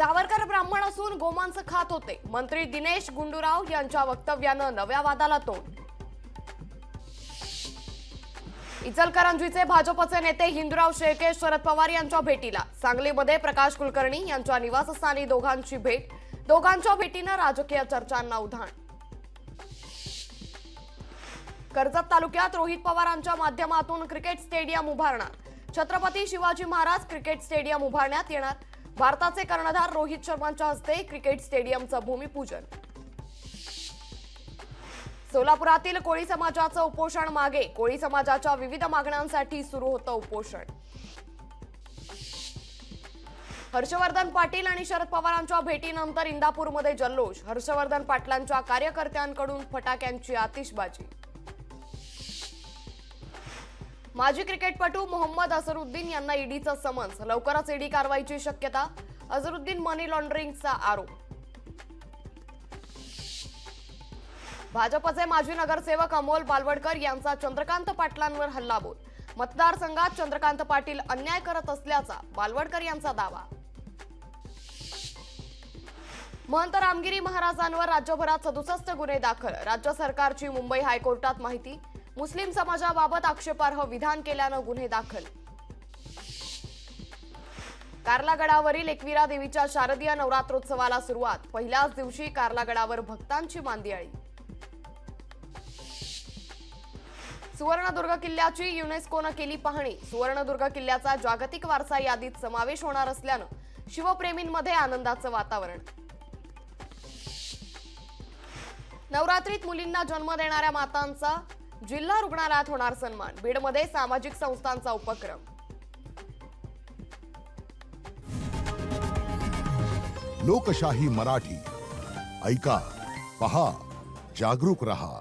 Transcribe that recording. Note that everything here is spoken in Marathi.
सावरकर ब्राह्मण असून गोमांस खात होते. मंत्री दिनेश गुंडूराव यांच्या वक्तव्यानं नव्या वादाला तोंड. इचलकरंजीचे भाजपचे नेते हिंदूराव शेळके शरद पवार यांच्या भेटीला. सांगलीमध्ये प्रकाश कुलकर्णी यांच्या निवासस्थानी दोघांची भेट. दोघांच्या भेटीनं राजकीय चर्चांना उधाण. कर्जत तालुक्यात रोहित पवारांच्या माध्यमातून क्रिकेट स्टेडियम उभारणार. छत्रपती शिवाजी महाराज क्रिकेट स्टेडियम उभारण्यात येणार. भारताचे कर्णधार रोहित शर्मांच्या हस्ते क्रिकेट स्टेडियमचं भूमिपूजन. सोलापुरातील कोळी समाजाचं उपोषण मागे. कोळी समाजाच्या विविध मागण्यांसाठी सुरू होतं उपोषण. हर्षवर्धन पाटील आणि शरद पवारांच्या भेटीनंतर इंदापूरमध्ये जल्लोष. हर्षवर्धन पाटलांच्या कार्यकर्त्यांकडून फटाक्यांची आतिषबाजी. माजी क्रिकेटपटू मोहम्मद अझरुद्दीन यांना ईडीचं समन्स. लवकरच ईडी कारवाईची शक्यता. अझरुद्दीन मनी लॉन्ड्रिंगचा आरोप. भाजपचे माजी नगरसेवक अमोल बालवडकर यांचा चंद्रकांत पाटलांवर हल्लाबोल. मतदारसंघात चंद्रकांत पाटील अन्याय करत असल्याचा बालवडकर यांचा दावा. महंत रामगिरी महाराजांवर राज्यभरात 67 गुन्हे दाखल. राज्य सरकारची मुंबई हायकोर्टात माहिती. मुस्लिम समाजाबाबत आक्षेपार्ह विधान केल्यानं गुन्हे दाखल. कार्लागडावरील एकविरा देवीच्या शारदीय नवरात्रोत्सवाला सुरुवात. पहिल्याच दिवशी कार्लागडावर भक्तांची मांदियाळी. सुवर्णदुर्ग किल्ल्याची युनेस्कोनं केली पाहणी. सुवर्णदुर्ग किल्ल्याचा जागतिक वारसा यादीत समावेश होणार असल्यानं शिवप्रेमींमध्ये आनंदाचं वातावरण. नवरात्रीत मुलींना जन्म देणाऱ्या मातांचा जिल्हा रुग्णालयात होणार सन्मान. बीडमध्ये सामाजिक संस्थांचा उपक्रम. लोकशाही मराठी ऐका, पहा, जागरूक रहा.